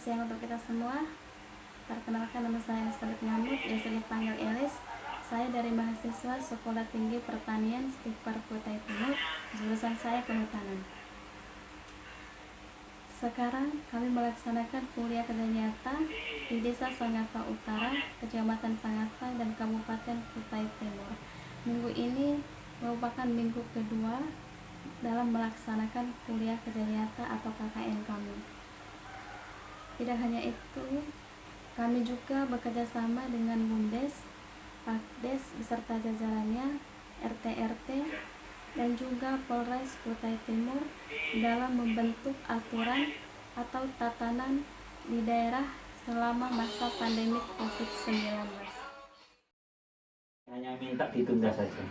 siang untuk kita semua. Perkenalkan, nama saya Elisabeth Ngamut, biasa dipanggil Elis. Saya dari mahasiswa Sekolah Tinggi Pertanian Stikpar Kutai Timur, jurusan saya Kehutanan. Sekarang kami melaksanakan kuliah kerja nyata di Desa Sangatta Utara, Kecamatan Sangatta dan Kabupaten Kutai Timur. Minggu ini merupakan minggu kedua dalam melaksanakan kuliah kerja nyata atau KKN kami. Tidak hanya itu, kami juga bekerja sama dengan Bumdes, Pakdes beserta jajarannya, RT-RT, dan juga Polres Kutai Timur dalam membentuk aturan atau tatanan di daerah selama masa pandemi COVID-19. Hanya minta ditunda saja.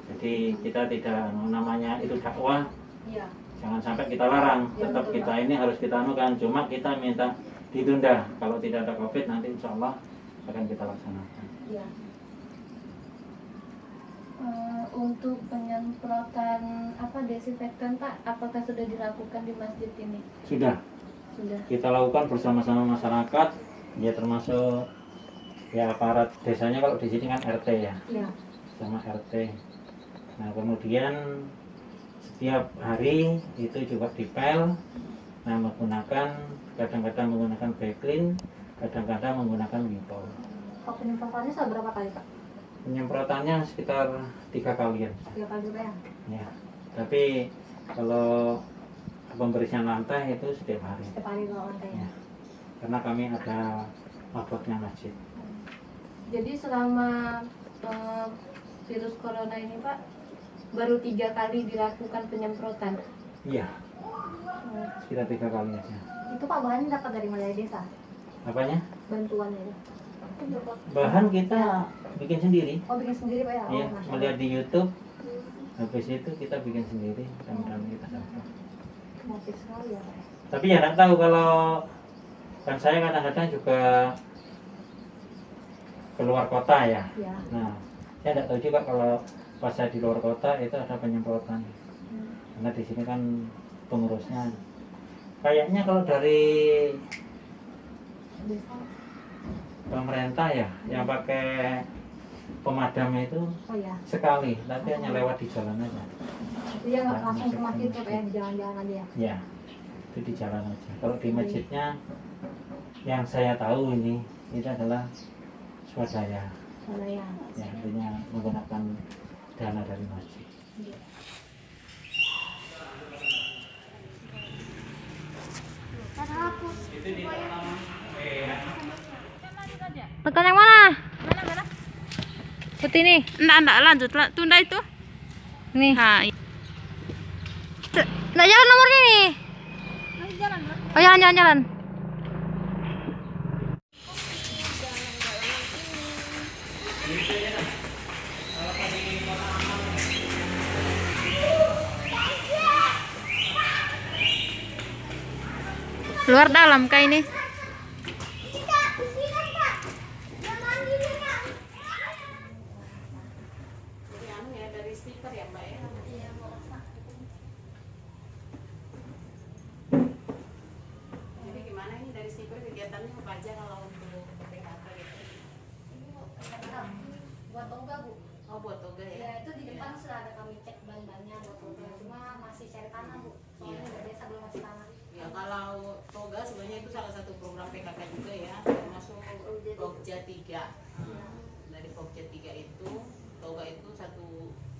Jadi kita tidak, namanya itu dakwah, jangan sampai kita larang, tetap kita ini harus kita anukan, cuma kita minta ditunda. Kalau tidak ada COVID nanti insya Allah akan kita laksanakan. Untuk penyemprotan desinfektan Pak, apakah sudah dilakukan di masjid ini? Sudah. Kita lakukan bersama-sama masyarakat, ya termasuk ya aparat desanya, kalau di sini kan RT ya. Sama RT. Nah kemudian setiap hari itu juga dipel, nah kadang-kadang menggunakan backlink, kadang-kadang menggunakan wipol. Penyemprotannya seberapa kali Pak? Penyemprotannya sekitar 3 kalian. 3 kali ya? Ya. Tapi kalau pembersihan lantai itu setiap hari. Setiap hari kalau lantai. Ya. Karena kami ada mabotnya masjid. Jadi selama virus corona ini Pak, baru 3 kali dilakukan penyemprotan? Iya. Sekitar 3 kali aja. Itu Pak bahannya dapat dari mana desa? Apanya? Bantuannya itu? Bahan kita bikin sendiri. Oh bikin sendiri Pak ya? Iya, melihat di YouTube. Habis itu kita bikin sendiri, kemudian kita dapat. Kreatif sekali ya Pak. Tapi ya nggak tahu, kalau kan saya kadang-kadang juga keluar kota ya. Nah, saya nggak tahu juga kalau pas saya di luar kota itu ada penyemprotan. Karena di sini kan pengurusnya. Kayaknya kalau dari pemerintah ya, yang pakai pemadam itu sekali, tapi hanya lewat di jalan aja. Dia nggak langsung ke masjid tuh Pak ya, di jalan-jalan aja ya? Ya, itu di jalan aja. Kalau di masjidnya, yang saya tahu ini adalah swadaya. Ya, artinya menggunakan dana dari masjid. Tekan yang mana? Seperti ini. Enggak, lanjut, tunda itu. Nih. Nah, Nggak jalan nomornya nih. Oh jalan. luar dalam kah ini? Jadi gimana ini dari stiker kegiatannya apa aja kalau untuk PKK gitu? Buat toga Bu. Oh buat toga ya? Ya itu di depan sudah ada kami cek ban-bannya buat toga, cuma masih cari tanah Bu. Soalnya nggak biasa belum masih tanah. Ya kalau toga sebenarnya itu salah satu program PKK juga ya, termasuk Pokja 3. Dari Pokja 3 itu toga itu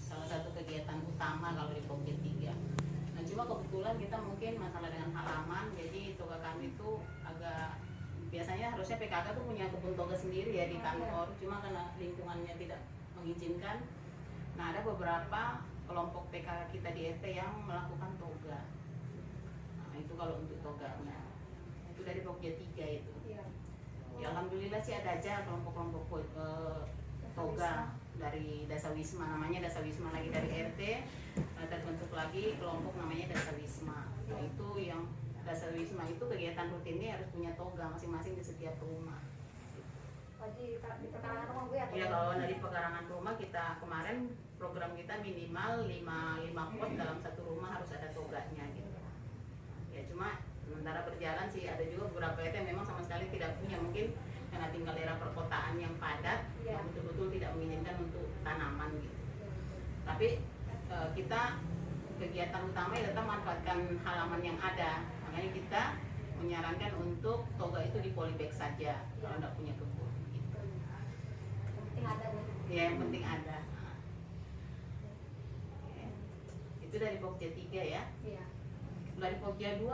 salah satu kegiatan utama kalau di Pokja 3. Nah cuma kebetulan kita mungkin masalah dengan halaman, jadi toga kami itu agak, biasanya harusnya PKK tuh punya kebun toga sendiri ya di kantor, cuma karena lingkungannya tidak mengizinkan. Nah ada beberapa kelompok PKK kita di RT yang melakukan toga. Nah itu kalau untuk toganya itu dari Pokja 3 itu. Ya alhamdulillah sih ada aja kelompok-kelompok toga dari Dasawisma, namanya Dasawisma lagi dari RT, terbentuk lagi kelompok namanya Dasawisma. Nah itu yang Dasawisma itu kegiatan rutinnya harus punya toga masing-masing di setiap rumah. Di pekarangan rumah Bu ya? Iya, kalau dari pekarangan rumah kita kemarin program kita minimal 5 pot dalam satu rumah harus ada toganya gitu. Ya cuma sementara berjalan sih ada juga beberapa RT yang memang sama sekali tidak punya, mungkin karena tinggal daerah perkotaan yang padat, yang betul-betul tidak mengizinkan untuk tanaman gitu. Tapi kita kegiatan utama ya tetap manfaatkan halaman yang ada, makanya kita menyarankan untuk toga itu di polybag saja kalau tidak punya kebun gitu. Yang penting ada Bu. Ya, yang penting ada. Oke. Itu dari Pokja 3 ya. Iya. Dari Pokja 2,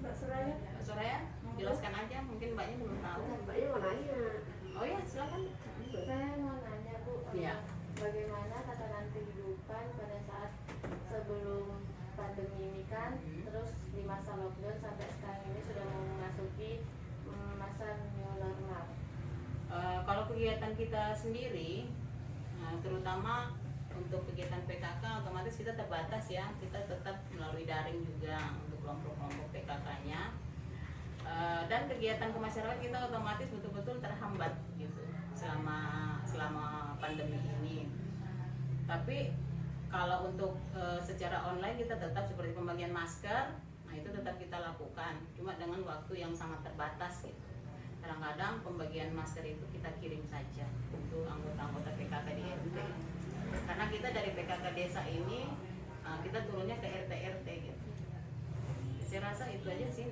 Mbak Suraya, Mbak Soraya, jelaskan aja, mungkin mbaknya belum tahu. Mbaknya mau nanya. Oh ya, silakan. Saya mau nanya Bu, Iya. bagaimana tatanan kehidupan pada saat sebelum pandemi ini kan, terus di masa lockdown sampai sekarang ini sudah mau memasuki masa new normal. Kalau kegiatan kita sendiri, terutama untuk kegiatan PKK otomatis kita terbatas ya, kita tetap melalui daring juga untuk kelompok-kelompok PKK-nya. Dan kegiatan kemasyarakat kita otomatis betul-betul terhambat gitu selama pandemi ini. Tapi kalau untuk secara online kita tetap seperti pembagian masker, nah itu tetap kita lakukan, cuma dengan waktu yang sangat terbatas gitu. Kadang-kadang pembagian masker itu kita kirim saja untuk anggota-anggota PKK di RT. Karena kita dari PKK desa ini kita turunnya ke RT-RT gitu. Saya rasa itu aja sih,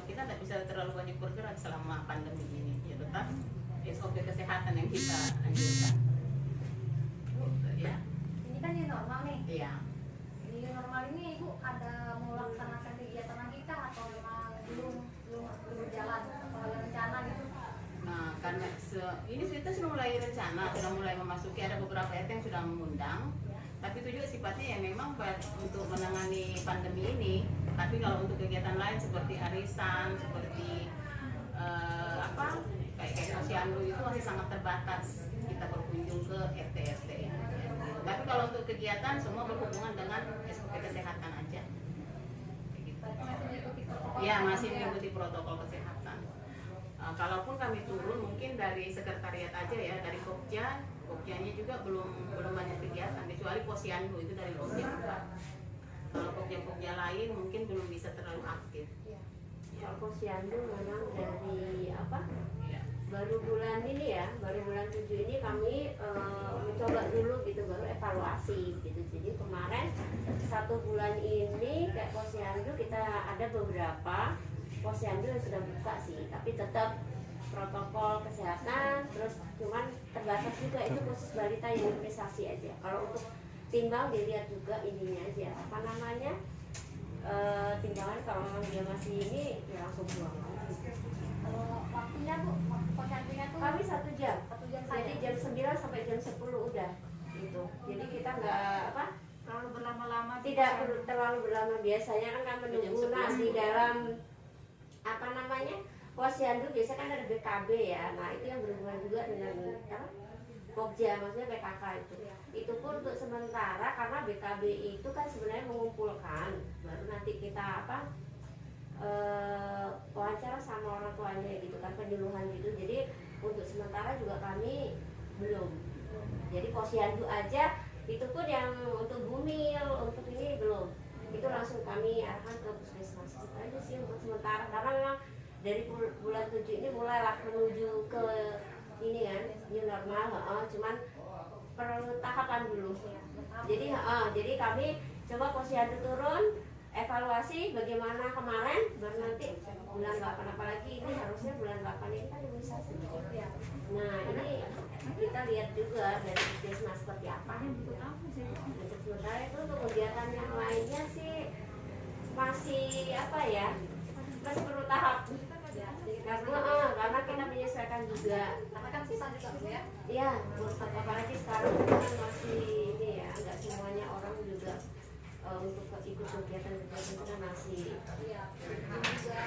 kita tidak bisa terlalu banyak bergerak selama pandemi ini. Ya tetap SOP kesehatan yang kita anjurkan. Ya. Ini kan new normal nih. Iya. Di new normal ini Ibu ada melaksanakan kegiatan lagi kah atau memang belum berjalan atau ada rencana gitu? Nah, karena ini kita sudah mulai rencana, sudah mulai memasuki, ada beberapa RT yang sudah mengundang, tapi itu juga sifatnya yang memang untuk menangani pandemi ini. Tapi kalau untuk kegiatan lain seperti arisan, seperti kayak posyandu itu masih sangat terbatas kita berkunjung ke RT-RT. Tapi kalau untuk kegiatan semua berhubungan dengan SOP kesehatan aja. Ya, masih mengikuti protokol kesehatan. Kalaupun kami turun mungkin dari sekretariat aja ya, dari Pokjanya juga belum banyak kegiatan kecuali posyandu itu dari Pokja 4. Kalau Pokja lain mungkin belum bisa terlalu aktif. Kalau posyandu memang dari Ya. baru bulan 7 ini kami mencoba dulu gitu, baru evaluasi gitu. Jadi kemarin 1 bulan ini kayak posyandu kita ada beberapa posyandu yang sudah buka sih, tapi tetap protokol kesehatan, terus cuman terbatas juga itu khusus balita yang imunisasi aja. Kalau untuk timbang dilihat juga ininya aja, timbangan kalau memang dia masih ini ya langsung pulang. Kalau waktunya Bu, waktu posyandunya tuh Kami 1 jam, 1 jam jadi saja. jam 9 sampai jam 10 udah gitu. Jadi kita nggak Terlalu berlama-lama tidak terlalu berlama. Biasanya kan menunggu di dalam posyandu biasanya kan ada BKB ya. Nah itu yang berhubungan juga dengan Pokja, maksudnya PKK itu. Itu pun untuk sementara karena BKB itu kan sebenarnya mengumpulkan, baru nanti kita wawancara sama orang tuanya gitu kan, penyuluhan gitu. Jadi untuk sementara juga kami belum. Jadi posyandu aja itu pun yang untuk bumil, untuk ini belum. Itu langsung kami arahkan ke puskesmas. Itu aja sih untuk sementara karena memang dari bulan 7 ini mulailah menuju ke ini kan new normal, cuman perlu tahapan dulu. Jadi kami coba posyandu turun, evaluasi bagaimana kemarin, baru nanti bulan 8 apalagi ini harusnya bulan 8 ini kan imunisasi. Nah ini kita lihat juga dari puskesmas seperti apa. Untuk sementara itu untuk kegiatan yang lainnya sih masih masih perlu tahap. Karena kita menyesuaikan juga. Karena kan susah juga Bu ya. Iya, apalagi sekarang kan masih ini ya, nggak semuanya orang juga untuk ikut kegiatan itu kan masih. Juga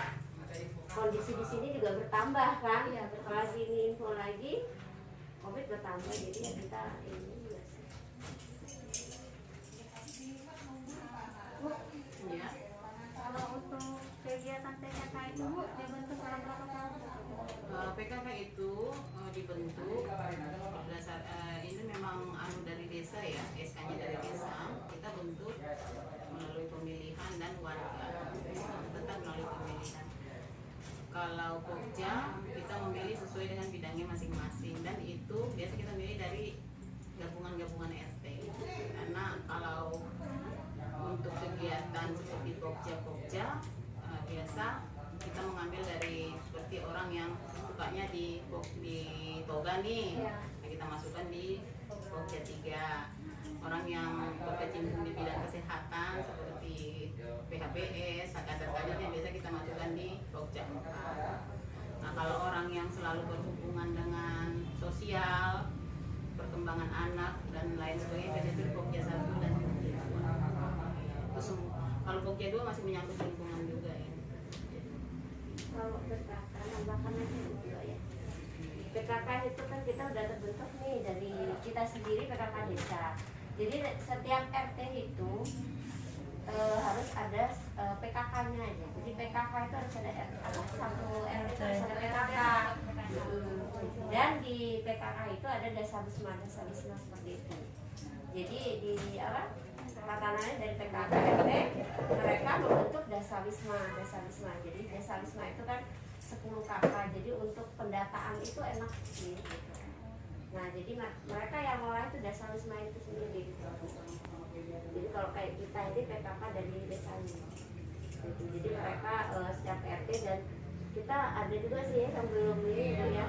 Kondisi di sini juga bertambah kan. Apalagi ini info lagi, COVID bertambah, jadi ya kita ini juga sih. Ya. kalau untuk kegiatan PKK itu Bu dibentuk dalam berapa tahun? PKK itu dibentuk berdasar ini memang dari desa ya, SK-nya dari desa. Kita bentuk melalui pemilihan dan warga. Tetap kita melalui pemilihan. Kalau Pokja kita memilih sesuai dengan bidangnya masing-masing, dan itu biasa kita milih dari gabungan-gabungan RT. Karena kalau untuk kegiatan seperti Pokja biasa kita mengambil dari seperti orang yang sukanya di toga nih, nah, kita masukkan di Pokja 3. Orang yang berkecimpung di bidang kesehatan seperti PHBS, kader-kadernya biasa kita masukkan di Pokja 4. Nah, kalau orang yang selalu berhubungan dengan sosial, perkembangan anak dan lain sebagainya biasanya itu Pokja 1 dan Pokja 2. Terus kalau Pokja 2 masih menyangkut lingkungan juga ya. Kalau PKK tambahkan aja gitu ya. PKK itu kan kita udah terbentuk nih dari kita sendiri, PKK desa. Jadi setiap RT itu harus ada PKK-nya aja. Jadi PKK itu harus ada satu RT harus ada PKK. Dan di PKK itu ada dasabisma seperti itu. Jadi di tatanannya dari PKK RT mereka membentuk dasabisma. Jadi dasabisma itu kan 10 KK. Jadi untuk pendataan itu enak sih. Gitu. Nah, jadi mereka yang mulai itu dasabisma itu sendiri. Jadi kalau kayak kita ini PKK dari desanya. Gitu. Jadi mereka setiap RT, dan kita ada juga sih ya sebelum ini ya.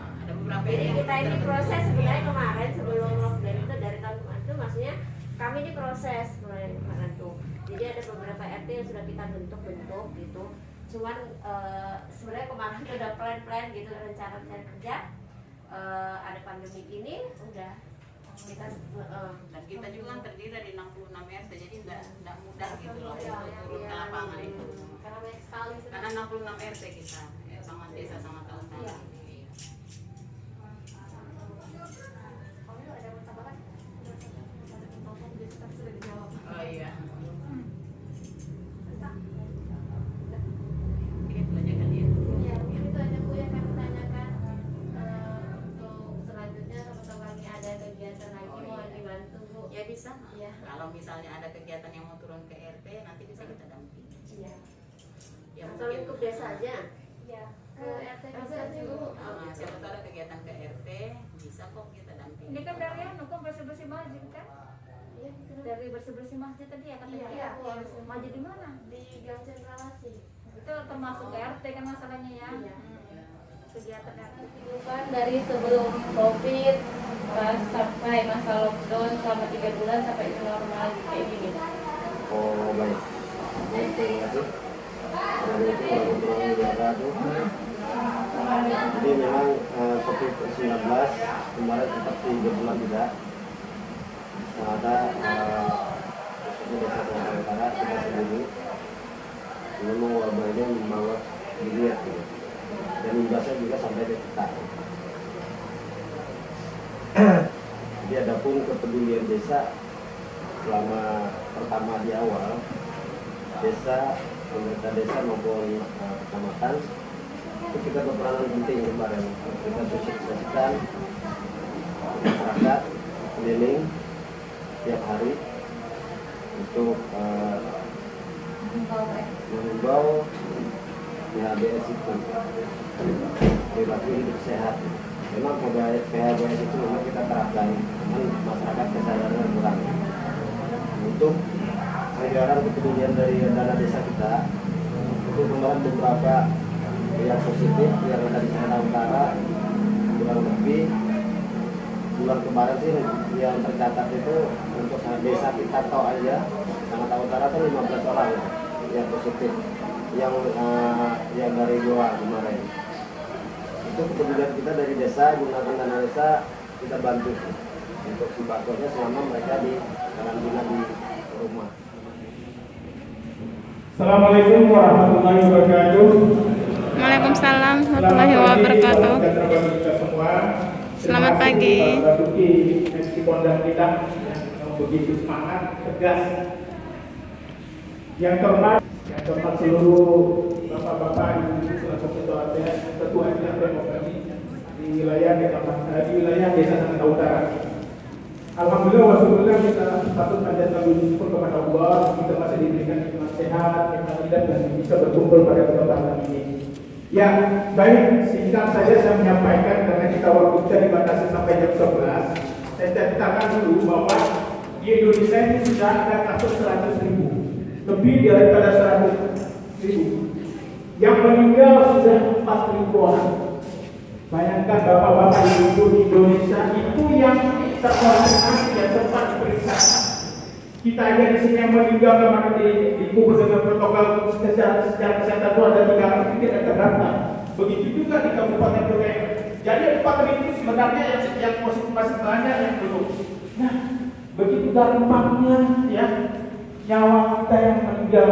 Jadi kita ini proses sebenarnya kemarin sebelum lockdown itu dari tahun kemarin itu maksudnya kami ini proses kemarin tuh. Jadi ada beberapa RT yang sudah kita bentuk gitu. Cuman sebenarnya kemarin itu udah plan gitu rencana kerja. Ada pandemi ini udah kita dan kita juga kan terdiri dari 66 RT, jadi tidak mudah gitu loh untuk turun ke lapangan itu. Karena banyak sekali itu. Karena 66 RT kita, ya, sama desa sama tahun-tahun. Iya. Kalau ada yang mau tambahkan? Sudah dijawab. Oh iya. Ini banyak kan ya. Ya, mungkin itu aja Bu yang kami tanyakan. Untuk selanjutnya teman-teman ini ada kegiatan lagi mau dibantu Bu. Ya bisa. Iya. Kalau misalnya ada kegiatan yang mau turun ke RT, nanti bisa kita dampingi. iya. Ya Atau lingkup desa aja. Iya. Ke RT bisa sih Bu. siapa tahu ada kegiatan ke RT, bisa kok kita dampingi. Ini kan dari kan bersih-bersih masjid kan? Iya, Dari bersih-bersih masjid tadi ya katanya. Iya, Bu, harus masjid di mana? di Gang Cendrawasih. Itu termasuk ke RT kan masalahnya ya. Iya. Kegiatan RT. Kehidupan dari sebelum COVID pas sampai masa lockdown selama 3 bulan sampai ini normal kayak gini. Oh baik. Baik, terima kasih. Assalamualaikum warahmatullahi wabarakatuh. Jadi memang COVID-19 kemarin sempat 3 bulan juga. Ada khususnya desa Sumatera Utara kita sendiri memang wabah ini membawa dilihat gitu. Dan imbasnya juga sampai ke kita. Jadi adapun kepedulian desa selama pertama di awal, desa, pemerintah desa maupun kecamatan itu kita berperanan penting kemarin. Kita sosialisasikan masyarakat keliling tiap hari untuk mengimbau PHBS itu perilaku hidup sehat. Memang PHBS itu memang kita terapkan, namun masyarakat kesadaran kurang. Untuk anggaran kepedulian dari dana desa kita itu kemarin beberapa yang positif yang ada di Sumatera Utara kurang lebih bulan kemarin sih yang tercatat itu untuk desa kita tahu aja Sumatera Utara itu 15 orang yang positif yang dari Goa kemarin. Itu kepedulian kita dari desa, gunakan dana desa kita bantu untuk sembakonya selama mereka di karantina di rumah. Assalamualaikum warahmatullahi wabarakatuh. Waalaikumsalam warahmatullahi wabarakatuh. Selamat pagi. Memasuki sesi kondang kita yang begitu semangat, tegas. Yang terhormat seluruh bapak-bapak, ibu-ibu selaku ketua RT kami di wilayah Desa Sumatera Utara. Alhamdulillah wasyukurillah kita patut panjatkan puji syukur kepada Allah, kita masih diberikan nikmat sehat, nikmat hidup dan bisa berkumpul pada kesempatan ini. Ya, baik, singkat saja saya menyampaikan karena kita waktu kita dibatasi sampai jam 11. Saya ceritakan dulu bahwa di Indonesia ini sudah ada kasus 100.000, lebih daripada 100.000. Yang meninggal sudah 4.000 orang. Bayangkan bapak-bapak ibu di Indonesia itu yang terkonfirmasi dan sempat diperiksa. Kita aja di sini yang meninggal kemarin dikubur dengan protokol secara kesehatan itu ada 300 itu tidak terdaftar. Begitu juga di Kabupaten Bogor. Jadi 4.000 itu sebenarnya yang positif masih banyak yang belum. Nah, begitu dampaknya ya nyawa kita yang meninggal.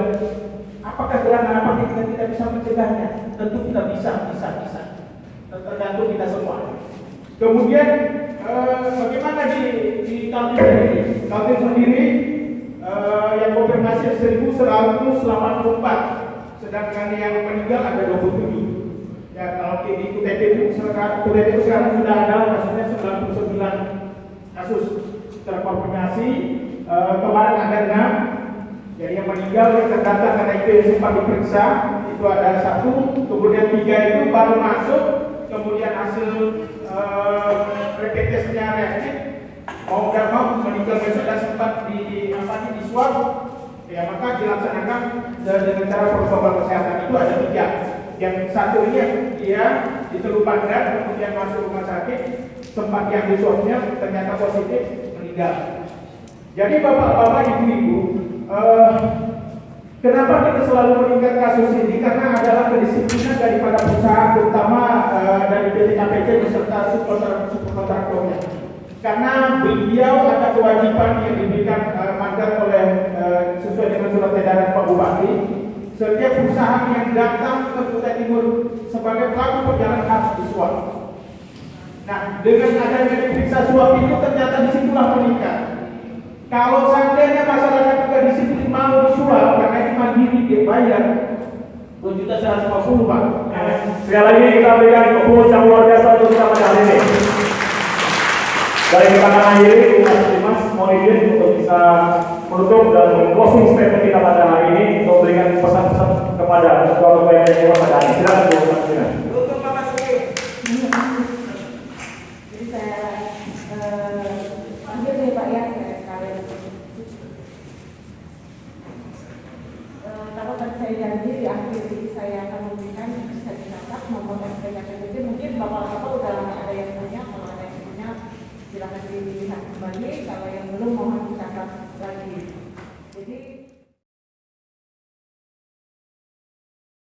Apakah gerangan apa kita tidak bisa mencegahnya? Tentu kita bisa. Tergantung kita semua. Kemudian bagaimana di Kaltim sendiri? Kaltim sendiri yang konfirmasi 1.184, sedangkan yang meninggal ada 27. Ya kalau di KUTP sekarang sudah ada kasusnya 99 kasus terkonfirmasi. Kemarin ada 6. Jadi yang meninggal yang terdata karena itu yang sempat diperiksa itu ada 1, kemudian 3 itu baru masuk. Kemudian hasil rapid testnya reaktif, mau tidak mau meninggal besok dan sempat di swab, ya maka dilaksanakan dengan cara protokol kesehatan itu ada 3. Yang satu ini dia di Teluk Pandan, kemudian masuk rumah sakit, sempat yang di swabnya ternyata positif, meninggal. Jadi bapak-bapak, ibu-ibu, kenapa kita selalu meningkat kasus ini? Karena adalah kedisiplinan daripada perusahaan, terutama dari PT KPC beserta subkontraktornya. Karena beliau ada kewajiban yang diberikan mandat oleh sesuai dengan surat edaran Pak Bupati. Setiap perusahaan yang datang ke Kutai Timur sebagai pelaku perjalanan harus diswab. Nah, dengan adanya diperiksa swab itu ternyata disitulah meningkat. Kalau seandainya masyarakat juga disiplin mau disuap karena ini mandiri dia bayar 2.150.000 Pak. Sekali lagi kita berikan tepuk yang luar biasa untuk kita pada hari ini. Dari kita akan akhiri, Mas mohon izin untuk bisa menutup dan closing statement kita pada hari ini untuk memberikan pesan-pesan kepada ketua-ketua yang ada pada hari ini. Silakan Bu. Untuk Bapak Suki. Jadi saya lanjut nih Pak ya. Kalau tadi saya janji di akhir ini saya akan memberikan bisa dicatat nomor SPKPD. Mungkin bapak-bapak udah ada yang punya, kalau ada yang punya silakan dilihat kembali, kalau yang belum mohon dicatat lagi. Jadi